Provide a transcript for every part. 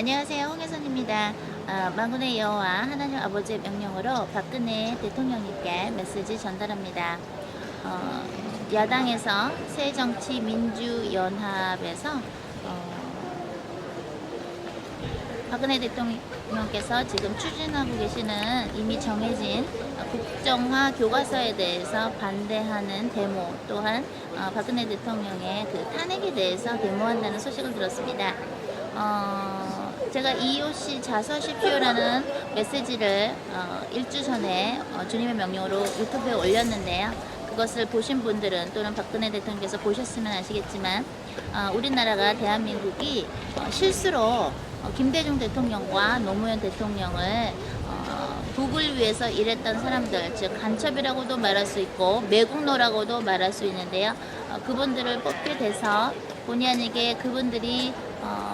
안녕하세요. 홍혜선입니다. 만군의 여호와 하나님 아버지의 명령으로 박근혜 대통령님께 메시지 전달합니다. 야당에서 새정치민주연합에서 박근혜 대통령께서 지금 추진하고 계시는 이미 정해진 국정화 교과서에 대해서 반대하는 데모, 또한 박근혜 대통령의 그 탄핵에 대해서 데모한다는 소식을 들었습니다. 제가 EOC 자서십시오라는 메시지를 일주 전에 주님의 명령으로 유튜브에 올렸는데요. 그것을 보신 분들은 또는 박근혜 대통령께서 보셨으면 아시겠지만 우리나라가 대한민국이 실수로 김대중 대통령과 노무현 대통령을 북을 위해서 일했던 사람들, 즉 간첩이라고도 말할 수 있고 매국노라고도 말할 수 있는데요. 그분들을 뽑게 돼서 본의 아니게 그분들이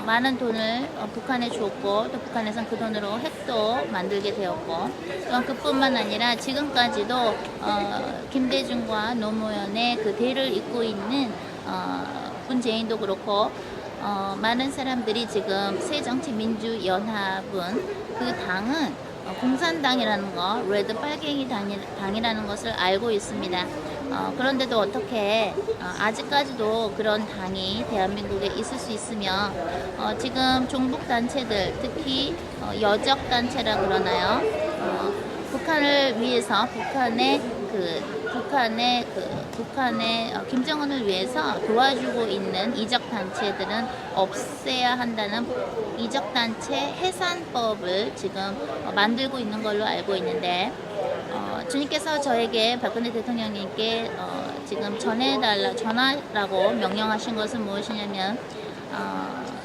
많은 돈을 북한에 주었고, 또 북한에선 그 돈으로 핵도 만들게 되었고, 또한 그뿐만 아니라 지금까지도 김대중과 노무현의 그 대를 잇고 있는 문재인도 그렇고 많은 사람들이 지금 새정치민주연합은 그 당은 공산당이라는 거, 레드 빨갱이 당이라는 것을 알고 있습니다. 그런데도 어떻게 아직까지도 그런 당이 대한민국에 있을 수 있으며 지금 종북단체들, 특히 여적단체라 그러나요? 북한을 위해서 북한의 김정은을 위해서 도와주고 있는 이적단체들은 없애야 한다는 이적단체 해산법을 지금 만들고 있는 걸로 알고 있는데, 주님께서 저에게 박근혜 대통령님께 지금 전하라고 명령하신 것은 무엇이냐면,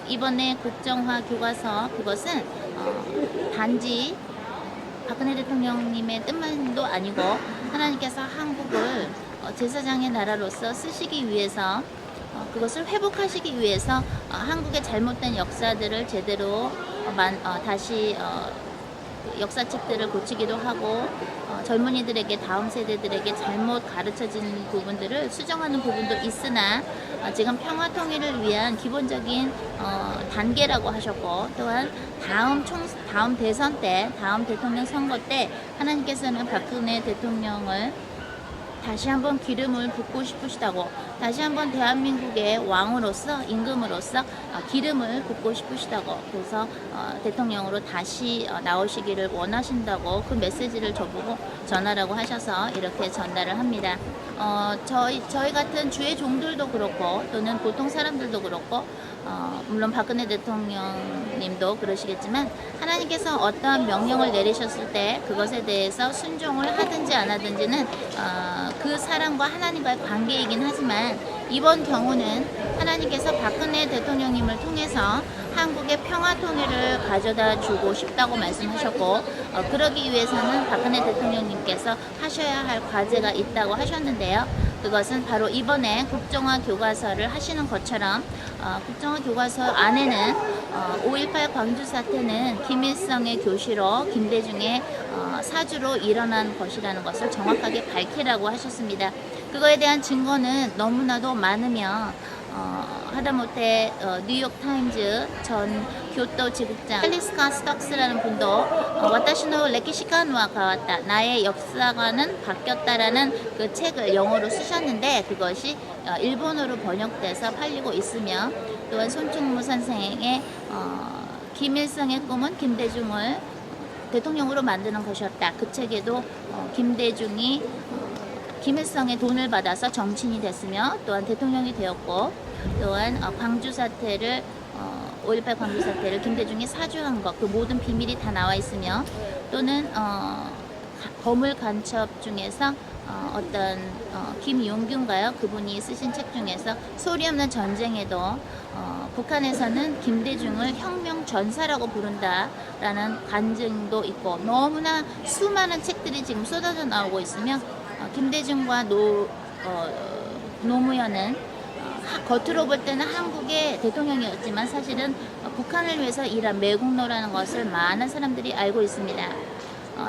이번에 국정화 교과서, 그것은 단지 박근혜 대통령님의 뜻만도 아니고 하나님께서 한국을 제사장의 나라로서 쓰시기 위해서, 그것을 회복하시기 위해서 한국의 잘못된 역사들을 제대로 다시 역사책들을 고치기도 하고 젊은이들에게, 다음 세대들에게 잘못 가르쳐진 부분들을 수정하는 부분도 있으나 지금 평화 통일을 위한 기본적인 단계라고 하셨고, 또한 다음 대선 때, 다음 대통령 선거 때 하나님께서는 박근혜 대통령을 다시 한번 기름을 붓고 싶으시다고, 다시 한번 대한민국의 왕으로서, 임금으로서 기름을 붓고 싶으시다고, 그래서 대통령으로 다시 나오시기를 원하신다고 그 메시지를 저보고 전하라고 하셔서 이렇게 전달을 합니다. 저희 같은 주의 종들도 그렇고, 또는 보통 사람들도 그렇고, 물론 박근혜 대통령님도 그러시겠지만, 하나님께서 어떠한 명령을 내리셨을 때 그것에 대해서 순종을 하든지 안 하든지는 그 사람과 하나님과의 관계이긴 하지만, 이번 경우는 하나님께서 박근혜 대통령님을 통해서 한국의 평화 통일을 가져다 주고 싶다고 말씀하셨고, 그러기 위해서는 박근혜 대통령님께서 하셔야 할 과제가 있다고 하셨는데요. 그것은 바로 이번에 국정화 교과서를 하시는 것처럼 국정화 교과서 안에는 5.18 광주 사태는 김일성의 교시로, 김대중의 사주로 일어난 것이라는 것을 정확하게 밝히라고 하셨습니다. 그거에 대한 증거는 너무나도 많으며 하다못해 뉴욕타임즈 전 교토 지국장 앨리스카 스톡스라는 분도 와타시노 레키시카노와 가왔다, 나의 역사관은 바뀌었다라는 그 책을 영어로 쓰셨는데, 그것이 일본어로 번역돼서 팔리고 있으며, 또한 손충무 선생의 김일성의 꿈은 김대중을 대통령으로 만드는 것이었다, 그 책에도 김대중이 김일성의 돈을 받아서 정치인이 됐으며 또한 대통령이 되었고, 또한 광주 사태를 5.18 광주 사태를 김대중이 사주한 것, 그 모든 비밀이 다 나와 있으며, 또는 거물 간첩 중에서 어떤 김용균가요? 그분이 쓰신 책 중에서 소리 없는 전쟁에도 북한에서는 김대중을 혁명 전사라고 부른다라는 간증도 있고, 너무나 수많은 책들이 지금 쏟아져 나오고 있으며, 김대중과 노무현은 겉으로 볼 때는 한국의 대통령이었지만 사실은 북한을 위해서 일한 매국노라는 것을 많은 사람들이 알고 있습니다.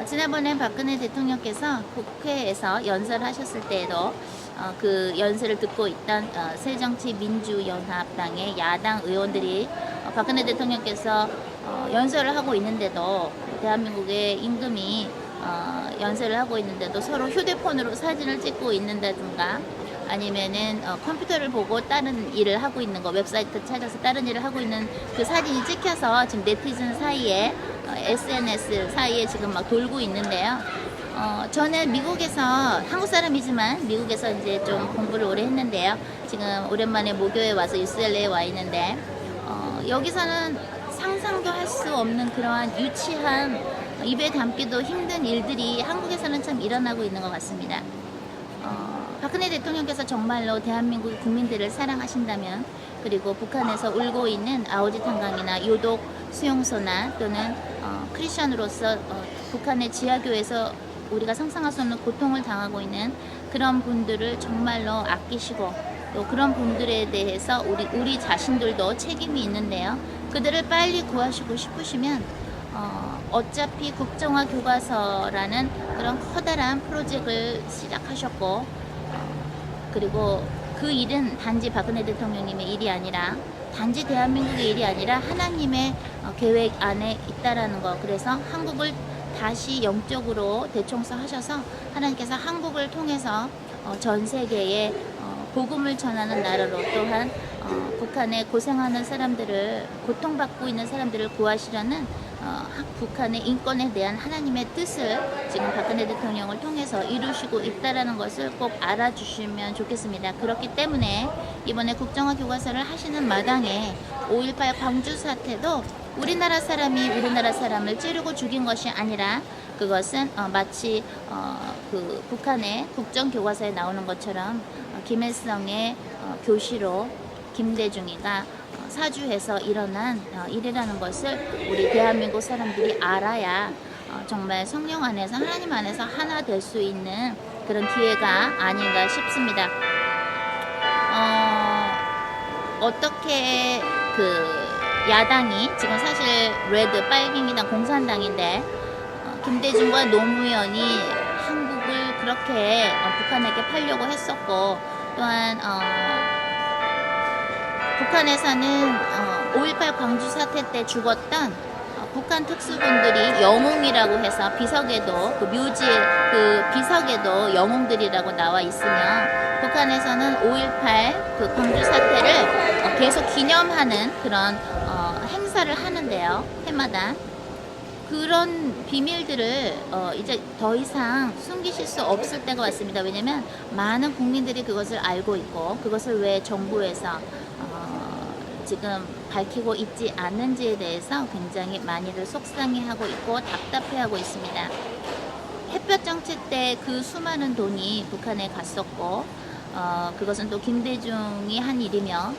지난번에 박근혜 대통령께서 국회에서 연설을 하셨을 때에도 그 연설을 듣고 있던 새정치민주연합당의 야당 의원들이 박근혜 대통령께서 연설을 하고 있는데도 대한민국의 임금이 연설을 하고 있는데도 서로 휴대폰으로 사진을 찍고 있는다든가 아니면은 컴퓨터를 보고 다른 일을 하고 있는 거 웹사이트 찾아서 다른 일을 하고 있는 그 사진이 찍혀서 지금 네티즌 사이에 SNS 사이에 지금 막 돌고 있는데요. 저는 미국에서 한국 사람이지만 미국에서 이제 좀 공부를 오래 했는데요. 지금 오랜만에 모교에 와서 UCLA에 와 있는데 여기서는 상상도 할 수 없는 그러한 유치한 입에 담기도 힘든 일들이 한국에서는 참 일어나고 있는 것 같습니다. 박근혜 대통령께서 정말로 대한민국 국민들을 사랑하신다면 그리고 북한에서 울고 있는 아오지 탄강이나 요독 수용소나 또는 크리스천으로서 북한의 지하교에서 우리가 상상할 수 없는 고통을 당하고 있는 그런 분들을 정말로 아끼시고 또 그런 분들에 대해서 우리 자신들도 책임이 있는데요. 그들을 빨리 구하시고 싶으시면 어차피 국정화 교과서라는 그런 커다란 프로젝트를 시작하셨고 그리고 그 일은 단지 박근혜 대통령님의 일이 아니라 단지 대한민국의 일이 아니라 하나님의 계획 안에 있다라는 거. 그래서 한국을 다시 영적으로 대청소하셔서 하나님께서 한국을 통해서 전 세계에 복음을 전하는 나라로 또한 북한에 고생하는 사람들을 고통받고 있는 사람들을 구하시려는 북한의 인권에 대한 하나님의 뜻을 지금 박근혜 대통령을 통해서 이루시고 있다라는 것을 꼭 알아주시면 좋겠습니다. 그렇기 때문에 이번에 국정화 교과서를 하시는 마당에 5.18 광주 사태도 우리나라 사람이 우리나라 사람을 찌르고 죽인 것이 아니라 그것은 마치 그 북한의 국정교과서에 나오는 것처럼 김일성의 교시로 김대중이가 사주해서 일어난 일이라는 것을 우리 대한민국 사람들이 알아야 정말 성령 안에서 하나님 안에서 하나 될 수 있는 그런 기회가 아닌가 싶습니다. 어떻게 그 야당이 지금 사실 레드 빨갱이당 공산당인데 김대중과 노무현이 한국을 그렇게 북한에게 팔려고 했었고 또한 북한에서는 5.18 광주 사태 때 죽었던 북한 특수군들이 영웅이라고 해서 비석에도 그 묘지 그 비석에도 영웅들이라고 나와 있으며 북한에서는 5.18 그 광주 사태를 계속 기념하는 그런 행사를 하는데요. 해마다 그런 비밀들을 이제 더 이상 숨기실 수 없을 때가 왔습니다. 왜냐면 많은 국민들이 그것을 알고 있고 그것을 왜 정부에서 지금 밝히고 있지 않는지에 대해서 굉장히 많이들 속상해하고 있고 답답해하고 있습니다. 햇볕 정책 때 그 수많은 돈이 북한에 갔었고 그것은 또 김대중이 한 일이며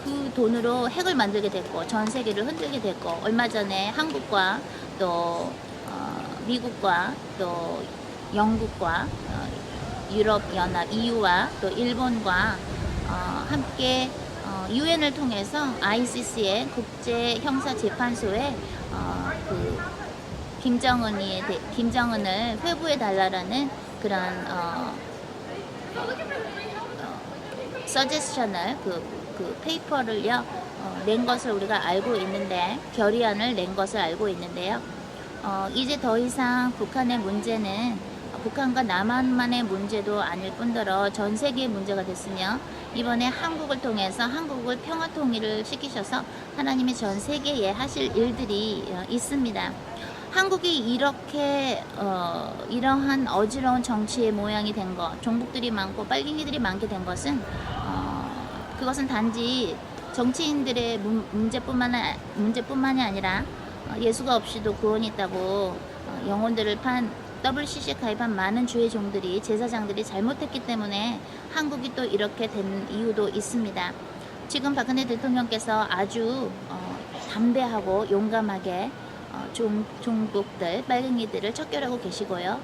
그 돈으로 핵을 만들게 됐고 전 세계를 흔들게 됐고 얼마 전에 한국과 또 미국과 또 영국과 유럽연합 EU와 또 일본과 함께 UN을 통해서 ICC의 국제형사재판소에 그 김정은을 회부해 달라라는 그런 서제션을 그 페이퍼를요 낸 것을 우리가 알고 있는데 결의안을 낸 것을 알고 있는데요. 이제 더 이상 북한의 문제는 북한과 남한만의 문제도 아닐 뿐더러 전 세계의 문제가 됐으며 이번에 한국을 통해서 한국을 평화 통일을 시키셔서 하나님이 전 세계에 하실 일들이 있습니다. 한국이 이렇게 이러한 어지러운 정치의 모양이 된 것, 종북들이 많고 빨갱이들이 많게 된 것은 그것은 단지 정치인들의 문제뿐만이 아니라 예수가 없이도 구원이 있다고 영혼들을 WCC에 가입한 많은 주의 종들이 제사장들이 잘못했기 때문에 한국이 또 이렇게 된 이유도 있습니다. 지금 박근혜 대통령께서 아주 담대하고 용감하게 종북들, 빨갱이들을 척결하고 계시고요.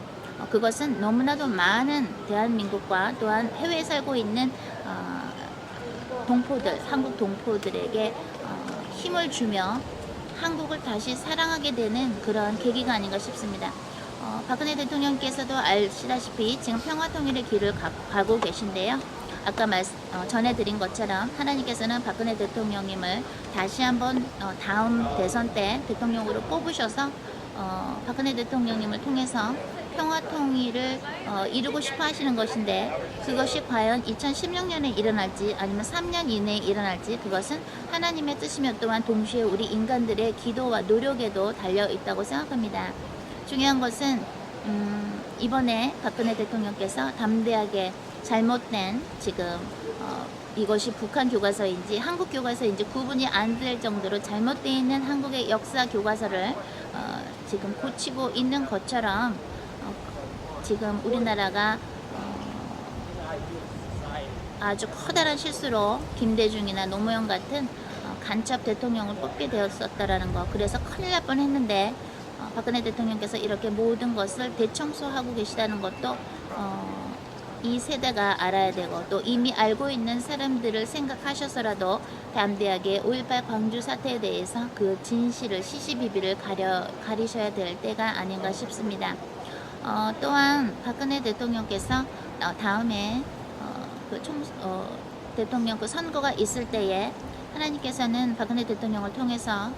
그것은 너무나도 많은 대한민국과 또한 해외에 살고 있는 동포들, 한국 동포들에게 힘을 주며 한국을 다시 사랑하게 되는 그런 계기가 아닌가 싶습니다. 박근혜 대통령께서도 아시다시피 지금 평화통일의 길을 가고 계신데요. 아까 전해드린 것처럼 하나님께서는 박근혜 대통령님을 다시 한번 다음 대선 때 대통령으로 뽑으셔서 박근혜 대통령님을 통해서 평화 통일을 이루고 싶어 하시는 것인데, 그것이 과연 2016년에 일어날지 아니면 3년 이내에 일어날지, 그것은 하나님의 뜻이며 또한 동시에 우리 인간들의 기도와 노력에도 달려 있다고 생각합니다. 중요한 것은 이번에 박근혜 대통령께서 담대하게 잘못된 지금 이것이 북한 교과서인지 한국 교과서인지 구분이 안 될 정도로 잘못되어 있는 한국의 역사 교과서를 지금 고치고 있는 것처럼 지금 우리나라가 아주 커다란 실수로 김대중이나 노무현 같은 간첩 대통령을 뽑게 되었었다라는 거, 그래서 큰일 날 뻔했는데 박근혜 대통령께서 이렇게 모든 것을 대청소하고 계시다는 것도 이 세대가 알아야 되고, 또 이미 알고 있는 사람들을 생각하셔서라도 담대하게 5.18 광주 사태에 대해서 그 진실을, 시시비비를 가리셔야 될 때가 아닌가 싶습니다. 또한 박근혜 대통령께서 다음에 대통령 그 선거가 있을 때에 하나님께서는 박근혜 대통령을 통해서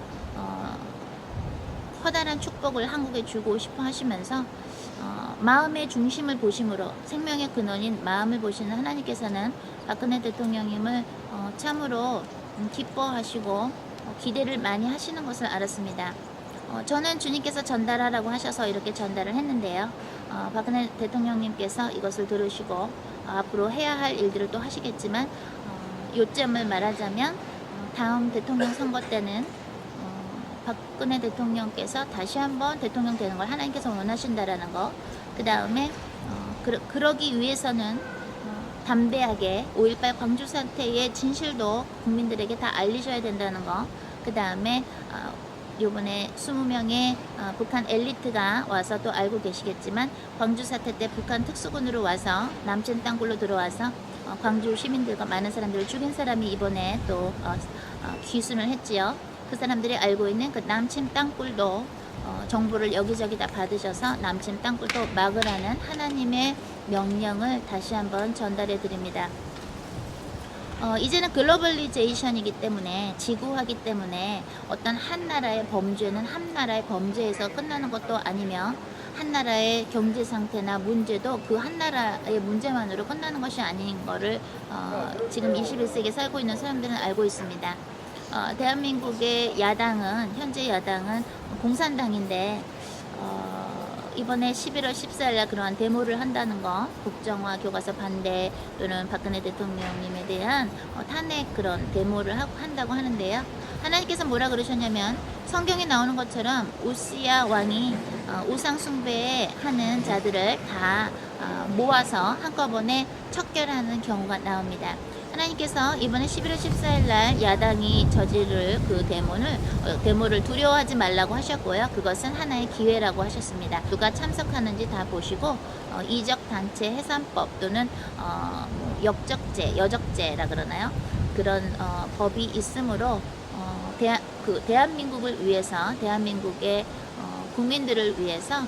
커다란 축복을 한국에 주고 싶어 하시면서 마음의 중심을 보심으로, 생명의 근원인 마음을 보시는 하나님께서는 박근혜 대통령님을 참으로 기뻐하시고 기대를 많이 하시는 것을 알았습니다. 저는 주님께서 전달하라고 하셔서 이렇게 전달을 했는데요. 박근혜 대통령님께서 이것을 들으시고 앞으로 해야 할 일들을 또 하시겠지만, 요점을 말하자면 다음 대통령 선거 때는 박근혜 대통령께서 다시 한번 대통령 되는 걸 하나님께서 원하신다라는 거, 그 다음에 그러기 위해서는 담대하게 5.18 광주 사태의 진실도 국민들에게 다 알리셔야 된다는 거, 그 다음에 요번에 20명의 북한 엘리트가 와서 또 알고 계시겠지만, 광주 사태 때 북한 특수군으로 와서 남친 땅굴로 들어와서 광주 시민들과 많은 사람들을 죽인 사람이 이번에 또 귀순을 했지요. 그 사람들이 알고 있는 그 남침 땅굴도 정보를 여기저기 다 받으셔서 남침 땅굴도 막으라는 하나님의 명령을 다시 한번 전달해 드립니다. 이제는 글로벌리제이션이기 때문에, 지구화기 때문에 어떤 한 나라의 범죄는 한 나라의 범죄에서 끝나는 것도 아니며, 한 나라의 경제 상태나 문제도 그 한 나라의 문제만으로 끝나는 것이 아닌 거를 지금 21세기에 살고 있는 사람들은 알고 있습니다. 대한민국의 야당은, 현재 야당은 공산당인데 이번에 11월 14일날 그러한 데모를 한다는 거, 국정화 교과서 반대 또는 박근혜 대통령님에 대한 탄핵 그런 데모를 한다고 하는데요. 하나님께서 뭐라 그러셨냐면, 성경에 나오는 것처럼 우시야 왕이 우상 숭배하는 자들을 다 모아서 한꺼번에 척결하는 경우가 나옵니다. 하나님께서 이번에 11월 14일 날 야당이 저지를 그 데모를 두려워하지 말라고 하셨고요. 그것은 하나의 기회라고 하셨습니다. 누가 참석하는지 다 보시고 이적단체 해산법 또는 역적죄, 여적죄라 그러나요? 그런 법이 있으므로 대한민국을 위해서, 대한민국의 국민들을 위해서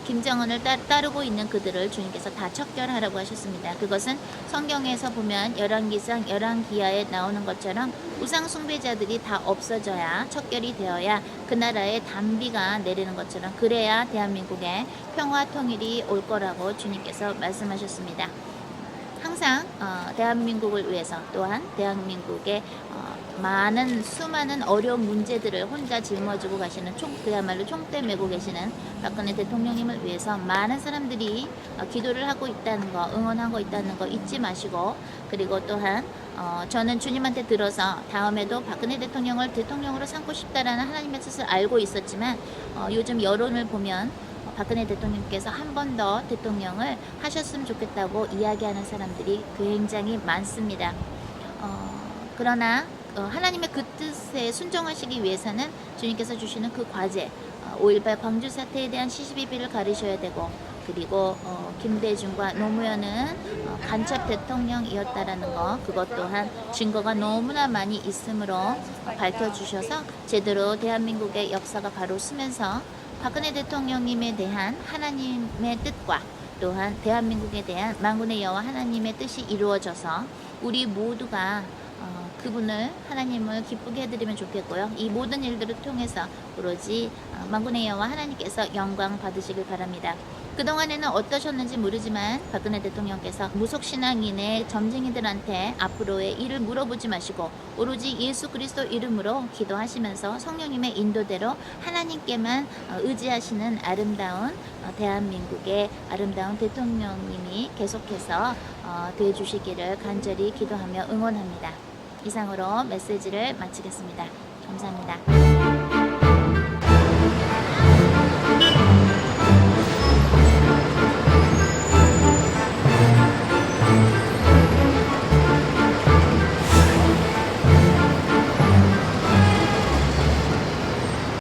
김정은을 따르고 있는 그들을 주님께서 다 척결하라고 하셨습니다. 그것은 성경에서 보면 열왕기상 열왕기하에 나오는 것처럼 우상 숭배자들이 다 없어져야, 척결이 되어야 그 나라에 단비가 내리는 것처럼, 그래야 대한민국에 평화 통일이 올 거라고 주님께서 말씀하셨습니다. 항상 대한민국을 위해서, 또한 대한민국의 수많은 어려운 문제들을 혼자 짊어지고 가시는, 그야말로 총대 메고 계시는 박근혜 대통령님을 위해서 많은 사람들이 기도를 하고 있다는 거, 응원하고 있다는 거 잊지 마시고, 그리고 또한 저는 주님한테 들어서 다음에도 박근혜 대통령을 대통령으로 삼고 싶다라는 하나님의 뜻을 알고 있었지만, 요즘 여론을 보면 박근혜 대통령께서 한 번 더 대통령을 하셨으면 좋겠다고 이야기하는 사람들이 굉장히 많습니다. 그러나 하나님의 그 뜻에 순종하시기 위해서는 주님께서 주시는 그 과제, 5.18 광주 사태에 대한 시시비비를 가리셔야 되고, 그리고 김대중과 노무현은 간첩 대통령이었다라는 거, 그것 또한 증거가 너무나 많이 있으므로 밝혀주셔서 제대로 대한민국의 역사가 바로 서면서 박근혜 대통령님에 대한 하나님의 뜻과 또한 대한민국에 대한 만군의 여호와 하나님의 뜻이 이루어져서 우리 모두가 그분을 하나님을 기쁘게 해드리면 좋겠고요. 이 모든 일들을 통해서 오로지 만군의 여호와 하나님께서 영광 받으시길 바랍니다. 그동안에는 어떠셨는지 모르지만 박근혜 대통령께서 무속신앙인의 점쟁이들한테 앞으로의 일을 물어보지 마시고 오로지 예수 그리스도 이름으로 기도하시면서 성령님의 인도대로 하나님께만 의지하시는 아름다운 대한민국의 아름다운 대통령님이 계속해서 되어주시기를 간절히 기도하며 응원합니다. 이상으로 메시지를 마치겠습니다. 감사합니다.